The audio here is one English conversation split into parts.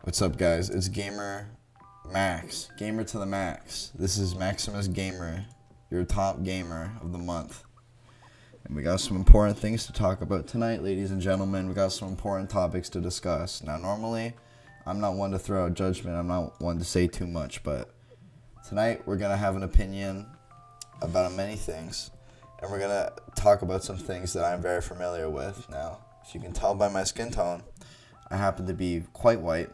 What's up, guys? It's Gamer Max. Gamer to the max. This is Maximus Gamer, your top gamer of the month. And we got some important things to talk about tonight, ladies and gentlemen. We got some important topics to discuss. Now, normally, I'm not one to throw out judgment. I'm not one to say too much. But tonight, we're going to have an opinion about many things. And we're going to talk about some things that I'm very familiar with. Now, if you can tell by my skin tone, I happen to be quite white,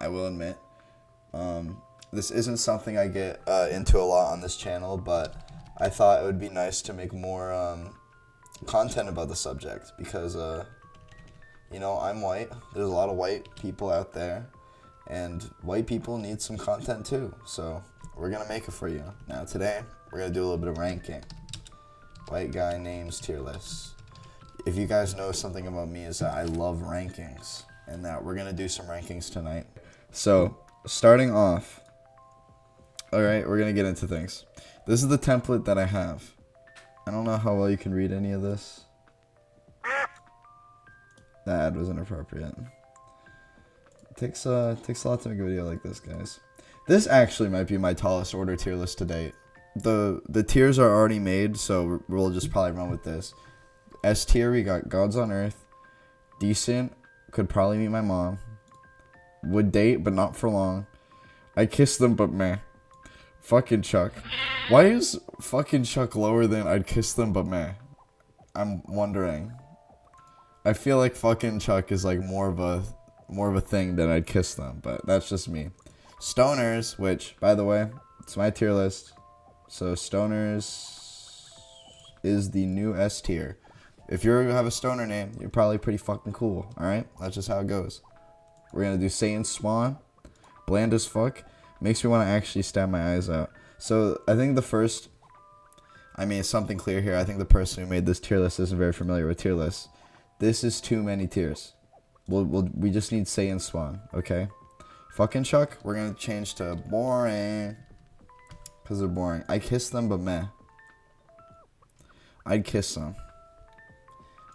I will admit. This isn't something I get into a lot on this channel, but I thought it would be nice to make more content about the subject because, you know, I'm white. There's a lot of white people out there, and white people need some content too. So we're going to make it for you. Now today, we're going to do a little bit of ranking. White guy names tier lists. If you guys know something about me is that I love rankings, and that we're going to do some rankings tonight. So, starting off, alright, we're going to get into things. This is the template that I have. I don't know how well you can read any of this. That ad was inappropriate. It takes a lot to make a video like this, guys. This actually might be my tallest order tier list to date. The tiers are already made, so we'll just probably run with this. S tier, we got Gods on Earth. Decent, could probably meet my mom. Would date, but not for long. I kiss them, but meh. Fucking Chuck. Why is fucking Chuck lower than I'd kiss them, but meh? I'm wondering. I feel like fucking Chuck is like more of a thing than I'd kiss them, but that's just me. Stoners, which, by the way, it's my tier list. So Stoners is the new S tier. If you have a stoner name, you're probably pretty fucking cool, alright? That's just how it goes. We're gonna do Satan Spawn. Bland as fuck. Makes me want to actually stab my eyes out. So, I think it's something clear here. I think the person who made this tier list isn't very familiar with tier lists. This is too many tiers. We just need Satan Spawn, okay? Fucking Chuck, we're gonna change to boring. Because they're boring. I kiss them, but meh. I'd kiss them.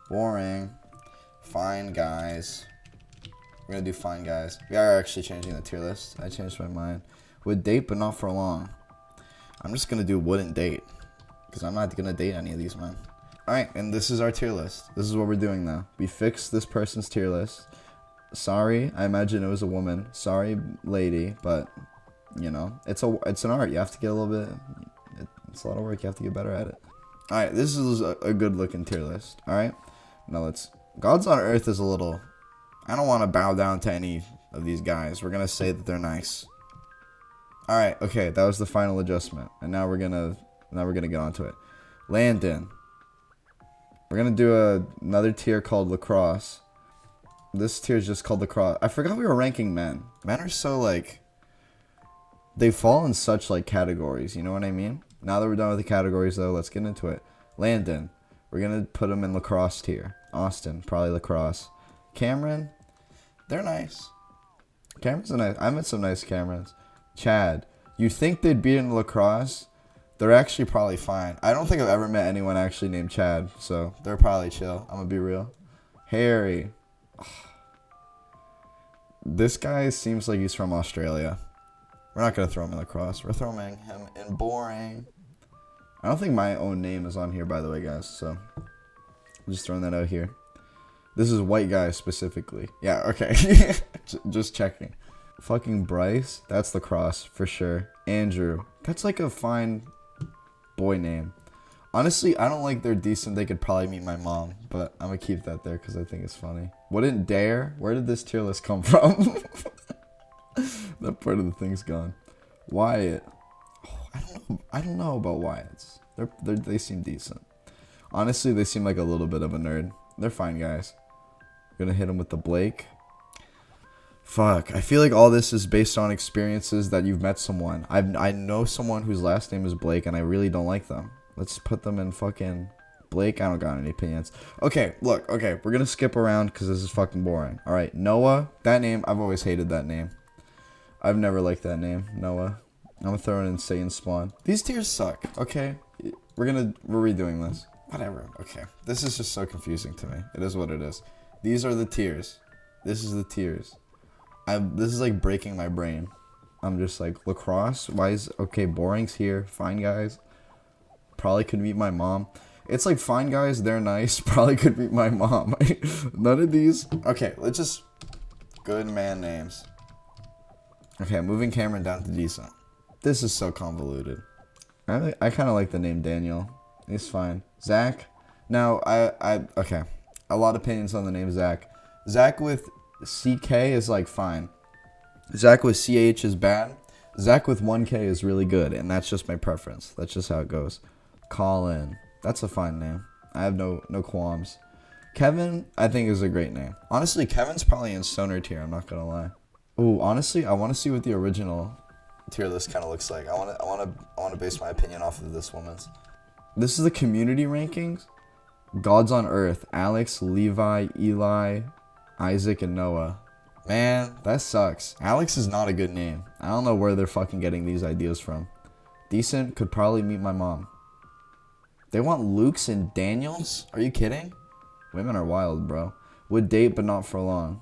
Boring. Fine guys. We're gonna do fine guys. We are actually changing the tier list. I changed my mind. Would date, but not for long. I'm just gonna do wouldn't date. Because I'm not gonna date any of these men. Alright, and this is our tier list. This is what we're doing now. We fixed this person's tier list. Sorry, I imagine it was a woman. Sorry, lady, but, you know, it's an art. You have to get a little bit, it's a lot of work. You have to get better at it. Alright, this is a good looking tier list. Alright, now Gods on Earth is a little, I don't want to bow down to any of these guys. We're going to say that they're nice. Alright, okay, that was the final adjustment. And now we're gonna get onto it. Landon. We're going to do another tier called Lacrosse. This tier is just called Lacrosse. I forgot we were ranking men. Men are so, like, they fall in such, like, categories. You know what I mean? Now that we're done with the categories, though, let's get into it. Landon. We're going to put him in Lacrosse tier. Austin, probably Lacrosse. Cameron. They're nice. Cameron's a nice. I met some nice Camerons. Chad. You think they'd be in Lacrosse? They're actually probably fine. I don't think I've ever met anyone actually named Chad, so they're probably chill. I'm gonna be real. Harry. This guy seems like he's from Australia. We're not gonna throw him in Lacrosse. We're throwing him in boring. I don't think my own name is on here, by the way, guys, so I'm just throwing that out here. This is white guy specifically. Yeah, okay. Just checking. Fucking Bryce. That's Lacrosse for sure. Andrew. That's like a fine boy name. Honestly, I don't like they're decent. They could probably meet my mom. But I'm going to keep that there because I think it's funny. Wouldn't dare. Where did this tier list come from? That part of the thing's gone. Wyatt. Oh, I don't know about Wyatts. They seem decent. Honestly, they seem like a little bit of a nerd. They're fine guys. Gonna hit him with the Blake. Fuck. I feel like all this is based on experiences that you've met someone. I know someone whose last name is Blake, and I really don't like them. Let's put them in fucking Blake. I don't got any opinions. Okay, look. Okay, we're gonna skip around because this is fucking boring. All right, Noah. That name, I've always hated that name. I've never liked that name, Noah. I'm gonna throw in Insane Spawn. These tiers suck. Okay, we're redoing this. Whatever. Okay, this is just so confusing to me. It is what it is. These are the tiers. This is the tiers. This is like breaking my brain. I'm just like, lacrosse? Why is, okay, boring's here. Fine guys. Probably could meet my mom. It's like, fine guys, they're nice. Probably could meet my mom. None of these. Okay, let's just, good man names. Okay, moving Cameron down to decent. This is so convoluted. I kind of like the name Daniel. He's fine. Zach. Now, okay. A lot of opinions on the name Zach. Zach with CK is like fine. Zach with CH is bad. Zach with 1K is really good, and that's just my preference. That's just how it goes. Colin. That's a fine name. I have no qualms. Kevin, I think, is a great name. Honestly, Kevin's probably in stoner tier, I'm not gonna lie. Ooh, honestly, I want to see what the original tier list kind of looks like. I want to base my opinion off of this woman's. This is the community rankings. Gods on Earth: Alex, Levi, Eli, Isaac, and Noah. Man, that sucks. Alex is not a good name. I don't know where they're fucking getting these ideas from. Decent, could probably meet my mom. They want Lukes and Daniels? Are you kidding? Women are wild, bro. Would date, but not for long.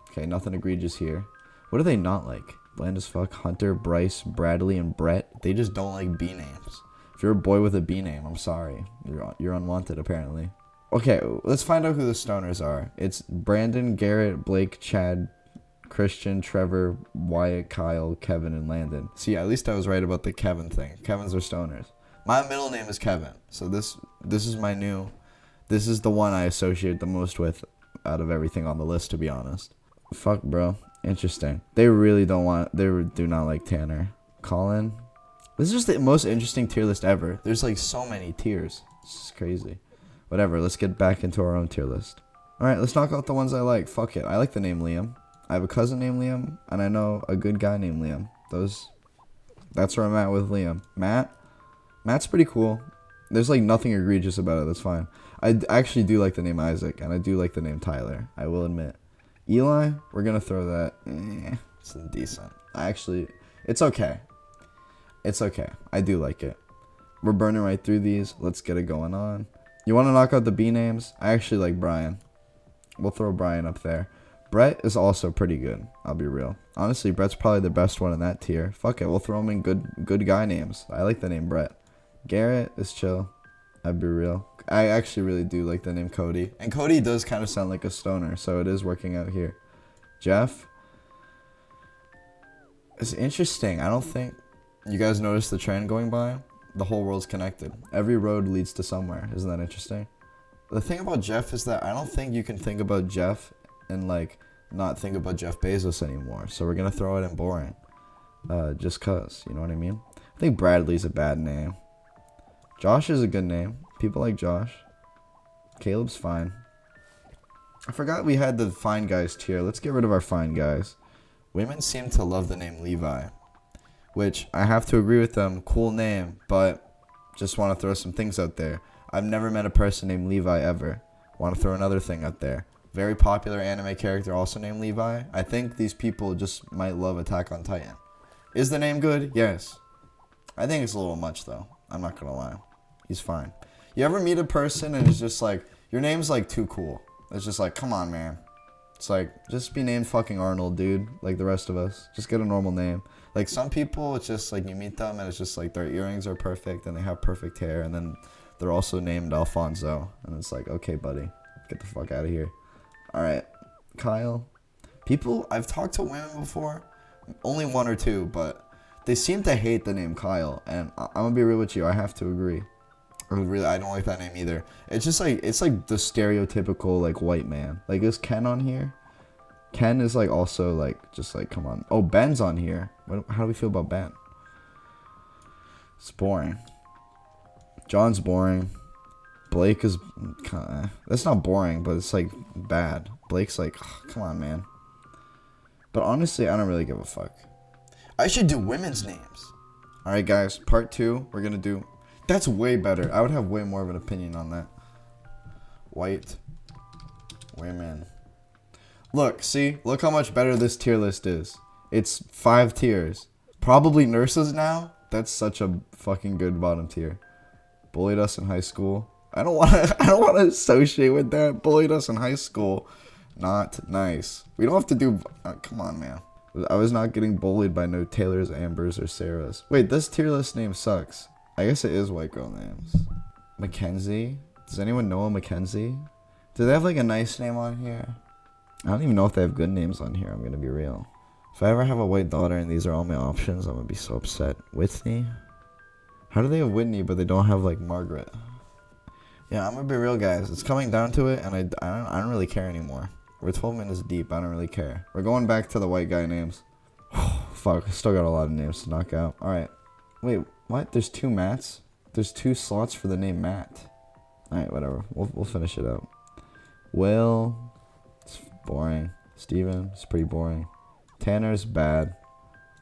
Okay, nothing egregious here. What do they not like? Bland as fuck. Hunter, Bryce, Bradley, and Brett. They just don't like B names. If you're a boy with a B name, I'm sorry. You're unwanted, apparently. Okay, let's find out who the stoners are. It's Brandon, Garrett, Blake, Chad, Christian, Trevor, Wyatt, Kyle, Kevin, and Landon. See, at least I was right about the Kevin thing. Kevins are stoners. My middle name is Kevin, so this is my new... This is the one I associate the most with out of everything on the list, to be honest. Fuck, bro. Interesting. They really don't want... They do not like Tanner. Colin. This is just the most interesting tier list ever. There's like so many tiers. This is crazy. Whatever, let's get back into our own tier list. Alright, let's knock out the ones I like. Fuck it. I like the name Liam. I have a cousin named Liam, and I know a good guy named Liam. That's where I'm at with Liam. Matt's pretty cool. There's like nothing egregious about it. That's fine. I actually do like the name Isaac, and I do like the name Tyler. I will admit. Eli, we're gonna throw that. It's decent. It's okay. It's okay. I do like it. We're burning right through these. Let's get it going on. You want to knock out the B names? I actually like Brian. We'll throw Brian up there. Brett is also pretty good. I'll be real. Honestly, Brett's probably the best one in that tier. Fuck it. We'll throw him in good guy names. I like the name Brett. Garrett is chill. I'll be real. I actually really do like the name Cody. And Cody does kind of sound like a stoner, so it is working out here. Jeff. It's interesting. I don't think... You guys noticed the trend going by? The whole world's connected. Every road leads to somewhere. Isn't that interesting? The thing about Jeff is that I don't think you can think about Jeff and like not think about Jeff Bezos anymore. So we're gonna throw it in boring. Just cause, you know what I mean? I think Bradley's a bad name. Josh is a good name. People like Josh. Caleb's fine. I forgot we had the fine guys tier. Let's get rid of our fine guys. Women seem to love the name Levi, which I have to agree with them. Cool name, but just want to throw some things out there. I've never met a person named Levi ever. Want to throw another thing out there. Very popular anime character also named Levi. I think these people just might love Attack on Titan. Is the name good? Yes. I think it's a little much though. I'm not gonna lie. He's fine. You ever meet a person and it's just like, your name's like too cool. It's just like, come on, man. It's like, just be named fucking Arnold, dude. Like the rest of us. Just get a normal name. Like some people, it's just like you meet them and it's just like their earrings are perfect and they have perfect hair. And then they're also named Alfonso. And it's like, okay, buddy, get the fuck out of here. All right, Kyle. People, I've talked to women before. Only one or two, but they seem to hate the name Kyle. And I'm going to be real with you. I have to agree. I don't like that name either. It's just like, it's like the stereotypical like white man. Like, is Ken on here? Ken is like also like, just like, come on. Oh, Ben's on here. How do we feel about Ben? It's boring. John's boring. Blake is kind of, that's not boring, but it's like bad. Blake's like, oh, come on, man. But honestly, I don't really give a fuck. I should do women's names. All right, guys, part 2, we're going to do... That's way better. I would have way more of an opinion on that. White women. Look, see? Look how much better this tier list is. It's 5 tiers. Probably nurses now? That's such a fucking good bottom tier. Bullied us in high school. I don't want to associate with that. Bullied us in high school. Not nice. We don't have to do... come on, man. I was not getting bullied by no Taylors, Ambers, or Sarahs. Wait, this tier list name sucks. I guess it is white girl names. Mackenzie? Does anyone know a Mackenzie? Do they have like a nice name on here? I don't even know if they have good names on here, I'm gonna be real. If I ever have a white daughter and these are all my options, I'm gonna be so upset. Whitney? How do they have Whitney but they don't have like Margaret? Yeah, I'm gonna be real, guys. It's coming down to it, and I don't really care anymore. We're 12 minutes deep. I don't really care. We're going back to the white guy names. Fuck, I still got a lot of names to knock out. All right. Wait, what? There's 2 Matts? There's 2 slots for the name Matt. All right, whatever. We'll finish it up. Will, it's boring. Steven, it's pretty boring. Tanner's bad.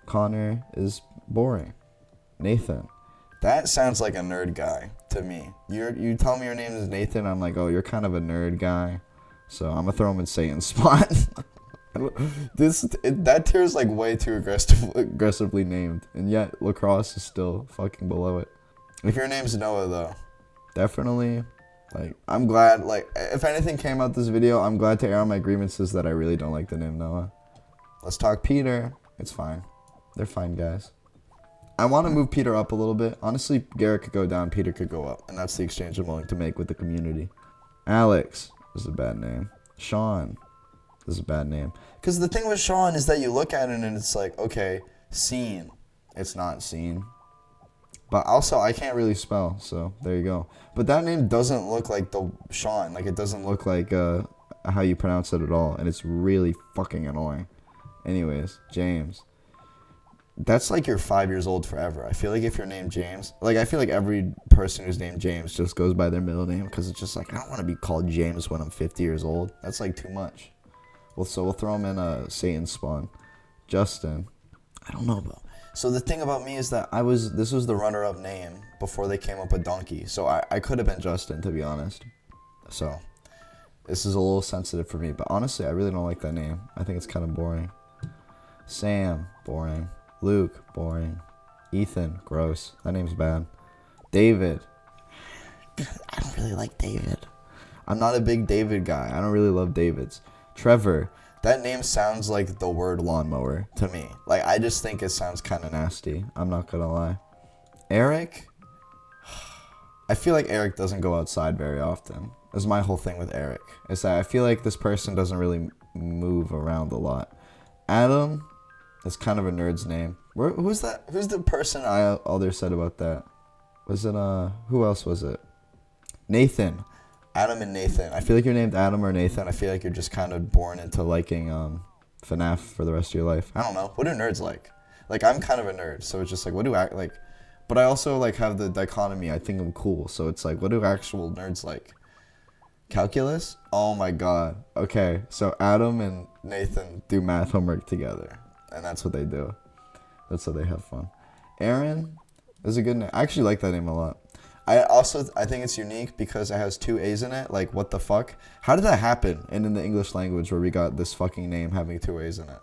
Connor is boring. Nathan. That sounds like a nerd guy to me. You tell me your name is Nathan, I'm like, oh, you're kind of a nerd guy. So I'm gonna throw him in Satan's spot. That tier is like way too aggressively named, and yet lacrosse is still fucking below it. If your name's Noah though, definitely. Like, I'm glad. Like, if anything came out this video, I'm glad to air out my grievances that I really don't like the name Noah. Let's talk Peter. It's fine. They're fine guys. I want to move Peter up a little bit. Honestly, Garrett could go down, Peter could go up, and that's the exchange I'm willing to make with the community. Alex. This is a bad name. Sean. This is a bad name. Because the thing with Sean is that you look at it and it's like, okay, scene. It's not scene. But also, I can't really spell, so there you go. But that name doesn't look like the Sean. Like, it doesn't look like how you pronounce it at all. And it's really fucking annoying. Anyways, James. That's like you're 5 years old forever. I feel like if you're named James, like I feel like every person who's named James just goes by their middle name because it's just like, I don't want to be called James when I'm 50 years old. That's like too much. Well, so we'll throw him in a Satan's spawn. Justin. I don't know about. So the thing about me is that this was the runner-up name before they came up with Donkey. So I could have been Justin, to be honest. So this is a little sensitive for me, but honestly, I really don't like that name. I think it's kind of boring. Sam, boring. Luke, boring. Ethan, gross. That name's bad. David. I don't really like David. I'm not a big David guy. I don't really love Davids. Trevor. That name sounds like the word lawnmower to me. Like, I just think it sounds kind of nasty. I'm not gonna lie. Eric. I feel like Eric doesn't go outside very often. That's my whole thing with Eric. Is that I feel like this person doesn't really move around a lot. Adam. That's kind of a nerd's name. Who's that? Who's the person Alder said about that? Was it, who else was it? Nathan. Adam and Nathan. I feel like you're named Adam or Nathan. I feel like you're just kind of born into liking FNAF for the rest of your life. I don't know. What do nerds like? Like, I'm kind of a nerd, so it's just like, what do I like? But I also like have the dichotomy. I think I'm cool, so it's like, what do actual nerds like? Calculus? Oh my god. Okay, so Adam and Nathan do math homework together. And that's what they do. That's how they have fun. Aaron is a good name. I actually like that name a lot. I think it's unique because it has 2 A's in it. Like, what the fuck? How did that happen in the English language where we got this fucking name having 2 A's in it?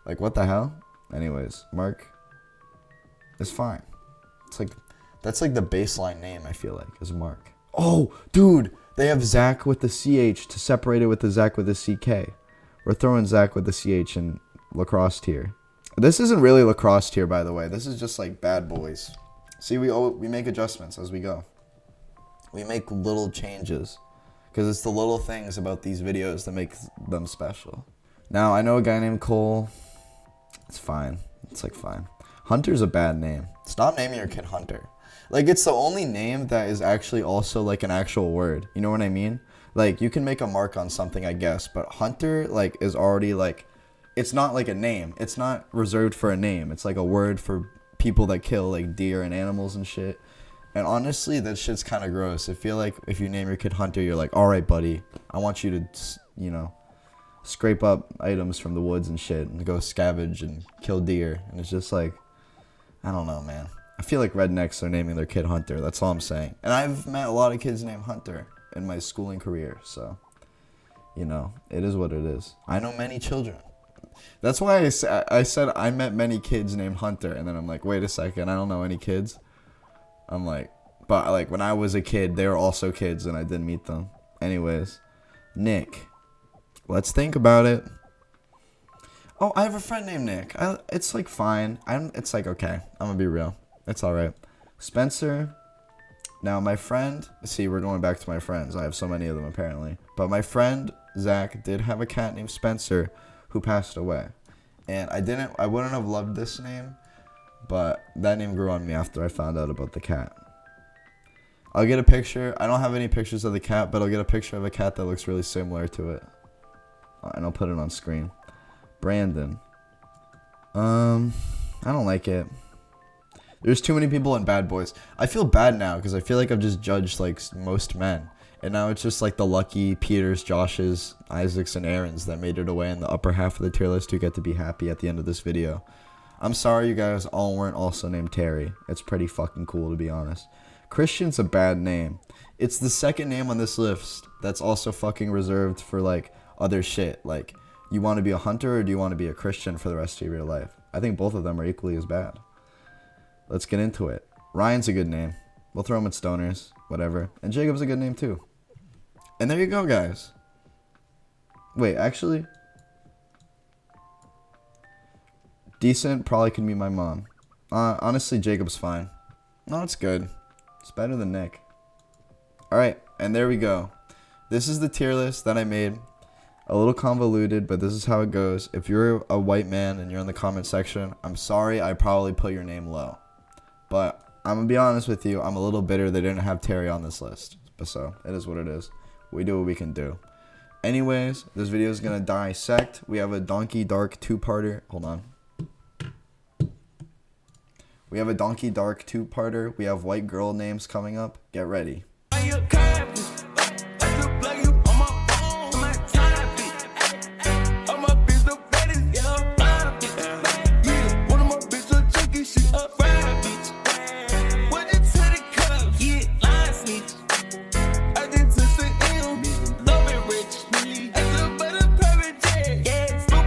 Like, what the hell? Anyways, Mark is fine. It's like, that's like the baseline name, I feel like, is Mark. Oh, dude, they have Zach with the CH to separate it with the Zach with the CK. We're throwing Zach with the CH in lacrosse tier. This isn't really lacrosse tier, by the way. This is just like bad boys. See, we make adjustments as we go. We make little changes because it's the little things about these videos that make them special. Now, I know a guy named Cole. It's fine. It's like fine. Hunter's a bad name. Stop naming your kid Hunter. Like, it's the only name that is actually also like an actual word. You know what I mean? Like, you can make a mark on something, I guess, but Hunter like is already like, it's not like a name. It's not reserved for a name. It's like a word for people that kill like deer and animals and shit. And honestly, that shit's kind of gross. I feel like if you name your kid Hunter, you're like, all right, buddy, I want you to, you know, scrape up items from the woods and shit and go scavenge and kill deer. And it's just like, I don't know, man. I feel like rednecks are naming their kid Hunter. That's all I'm saying. And I've met a lot of kids named Hunter in my schooling career. So, you know, it is what it is. I know many children. That's why I said I met many kids named Hunter. And then I'm like, wait a second, I don't know any kids. I'm like, but like when I was a kid, they were also kids and I didn't meet them. Anyways, Nick. Let's think about it. Oh, I have a friend named Nick. It's like fine. It's like okay. I'm gonna be real. It's all right. Spencer. Now my friend. See, we're going back to my friends. I have so many of them apparently. But my friend Zach did have a cat named Spencer, who passed away, and I wouldn't have loved this name, but that name grew on me after I found out about the cat. I'll get a picture. I don't have any pictures of the cat, but I'll get a picture of a cat that looks really similar to it, and I'll put it on screen. Brandon. I don't like it. There's too many people in Bad Boys. I feel bad now because I feel like I've just judged like most men. And now it's just like the lucky Peters, Joshes, Isaacs, and Aarons that made it away in the upper half of the tier list who get to be happy at the end of this video. I'm sorry you guys all weren't also named Terry. It's pretty fucking cool to be honest. Christian's a bad name. It's the second name on this list that's also fucking reserved for like other shit. Like, you want to be a hunter or do you want to be a Christian for the rest of your life? I think both of them are equally as bad. Let's get into it. Ryan's a good name. We'll throw him at stoners. Whatever. And Jacob's a good name too. And there you go, guys. Wait, actually. Decent probably could be my mom. Honestly, Jacob's fine. No, it's good. It's better than Nick. Alright, and there we go. This is the tier list that I made. A little convoluted, but this is how it goes. If you're a white man and you're in the comment section, I'm sorry I probably put your name low. But I'm going to be honest with you, I'm a little bitter they didn't have Terry on this list. But so, it is what it is. We do what we can do. Anyways, this video is going to dissect. We have a donkedark two-parter. Hold on. We have a donkedark two-parter. We have white girl names coming up. Get ready.